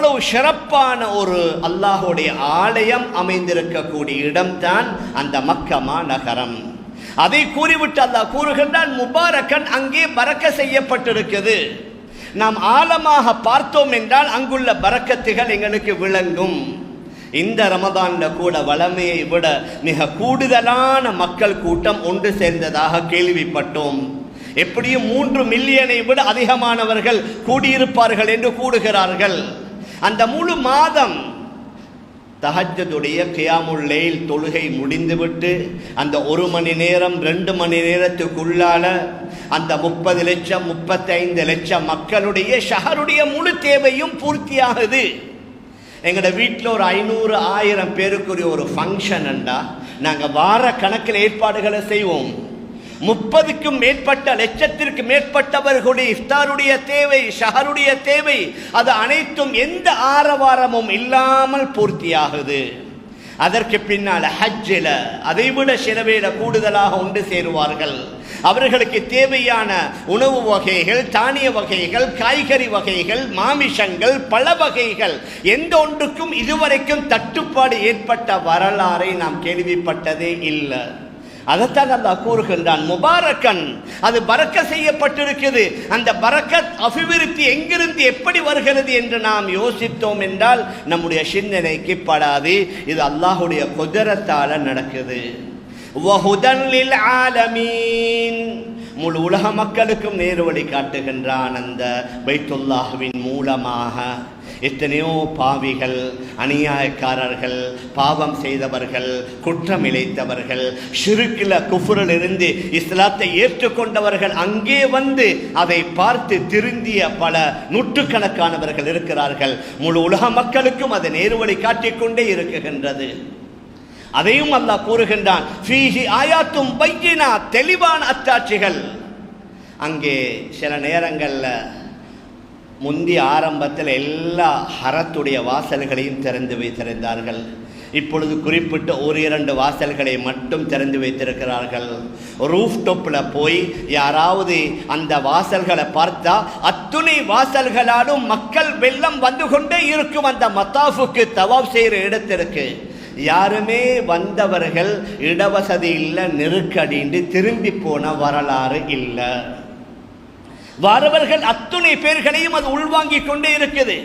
அவ்வளவு சிறப்பான ஒரு அல்லாஹுடைய ஆலயம் அமைந்திருக்கக்கூடிய இடம்தான் அந்த மக்கமா நகரம். அதை கூறிவிட்டு அல்லாஹ் கூறுகின்றான், முபாரக்கன், அங்கே பரக்க செய்யப்பட்டிருக்கிறது. நாம் ஆழமாக பார்த்தோம் என்றால் அங்குள்ள பரக்கத்துகள் எங்களுக்கு விளங்கும். இந்த ரமதான்ல கூட வளமையை விட மிக கூடுதலான மக்கள் கூட்டம் ஒன்று சேர்ந்ததாக கேள்விப்பட்டோம். எப்படியும் 3 மில்லியனை விட அதிகமானவர்கள் கூடியிருப்பார்கள் என்று கூறுகிறார்கள். அந்த முழு மாதம் தஹஜ்ஜுடைய கியாமுல் லைல் தொழுகை முடிந்துவிட்டு அந்த 1 மணி நேரம் 2 மணி நேரத்துக்குள்ளால அந்த 30 லட்சம் 35 லட்சம் மக்களுடைய ஷஹருடைய முழு தேவையும் பூர்த்தியாகுது. எங்களோட வீட்டில் ஒரு 500-1000 பேருக்குரிய ஒரு ஃபங்க்ஷன் என்றா நாங்கள் வார கணக்கில் ஏற்பாடுகளை செய்வோம். 30க்கும் மேற்பட்ட லட்சத்திற்கு மேற்பட்டவர்களுடைய இஃப்தாருடைய தேவை, ஷஹருடைய தேவை, அது அனைத்தும் எந்த ஆரவாரமும் இல்லாமல் பூர்த்தியாகுது. அதற்கு பின்னால் ஹஜ்ஜில் அதைவிட சிலவேல கூடுதலாக ஒன்று சேருவார்கள். அவர்களுக்கு தேவையான உணவு வகைகள், தானிய வகைகள், காய்கறி வகைகள், மாமிசங்கள், பல வகைகள், எந்த ஒன்றுக்கும் இதுவரைக்கும் தட்டுப்பாடு ஏற்பட்ட வரலாறை நாம் கேள்விப்பட்டதே இல்லை. அதைத்தான் அல்லாஹ் கூறுகின்றான், முபாரக்கன், அது பரக்க செய்யப்பட்டிருக்கிறது. அந்த பரக்கத் அபிவிருத்தி எங்கிருந்து எப்படி வருகிறது என்று நாம் யோசித்தோம் என்றால் நம்முடைய சிந்தனைக்கு படாது. இது அல்லாஹுடைய குதரத்தால நடக்குது. வஹுதன் லில் ஆலமீன், முழு உலக மக்களுக்கும் நேர்வழி காட்டுகின்றான் அந்த பைத்துல்லாஹ்வின் மூலமாக. எத்தனையோ பாவிகள், அநியாயக்காரர்கள், பாவம் செய்தவர்கள், குற்றம் இழைத்தவர்கள், ஷிர்கில் குஃப்ரில் இருந்து இஸ்லாத்தை ஏற்றுக்கொண்டவர்கள் அங்கே வந்து அதை பார்த்து திருந்திய பல நூற்றுக்கணக்கானவர்கள் இருக்கிறார்கள். முழு உலக மக்களுக்கும் அது நேர்வழி காட்டிக்கொண்டே இருக்குகின்றது. அதையும் அல்லாஹ் கூறுகின்றான், ஃபீஹி ஆயாத்தும் பையினா, தெளிவான அத்தாட்சிகள். அங்கே சில நேரங்களில் முந்தி ஆரம்பத்தில் எல்லா ஹரத்துடைய வாசல்களையும் திறந்து வைத்திருந்தார்கள். இப்பொழுது குறிப்பிட்ட 1-2 வாசல்களை மட்டும் திறந்து வைத்திருக்கிறார்கள். ரூஃப் டாப்பில் போய் யாராவது அந்த வாசல்களை பார்த்தா அத்துணை வாசல்களாலும் மக்கள் வெள்ளம் வந்து கொண்டே இருக்கும். அந்த மத்தாஃபுக்கு தவாப் செய்கிற இடத்திற்கு யாருமே வந்தவர்கள் இடவசதி இல்லை, நெருக்கடிண்டு திரும்பி போன வரலாறு இல்லை. வரவர்கள் அத்துணை பேர்களையும் அது உள்வாங்கிக் கொண்டே இருக்குது.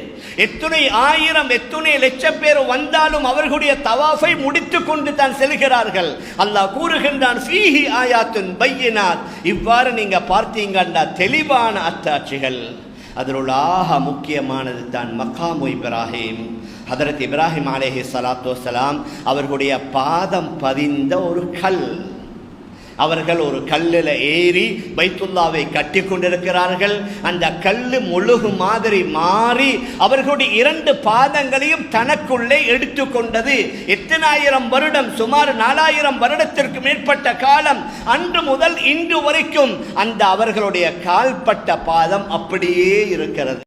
எத்துணை 1000 எத்துணை லட்சம் பேர் வந்தாலும் அவர்களுடைய தவாஃபை முடித்து கொண்டு தான் செல்கிறார்கள். அல்லாஹ் கூறுகின்றான், ஃபீஹி ஆயாத்துன் பையினாத், இவ்வாறு நீங்க பார்த்தீங்கன்னா தெளிவான அத்தாட்சிகள். அதில் உள்ள முக்கியமானது தான் மக்காமு இப்ராஹிம். ஹதரத் இப்ராஹிம் அலைஹி ஸலாத்து வஸ்ஸலாம் அவர்களுடைய பாதம் பதிந்த ஒரு கல். அவர்கள் ஒரு கல்லில் ஏறி பைத்துல்லாவை கட்டி கொண்டிருக்கிறார்கள். அந்த கல்லு முழுகு மாதிரி மாறி அவர்களுடைய 2 பாதங்களையும் தனக்குள்ளே எடுத்துக்கொண்டது. எத்தனாயிரம் வருடம், சுமார் 4000 வருடத்திற்கு மேற்பட்ட காலம், அன்று முதல் இன்று வரைக்கும் அந்த அவர்களுடைய கால்பட்ட பாதம் அப்படியே இருக்கிறது.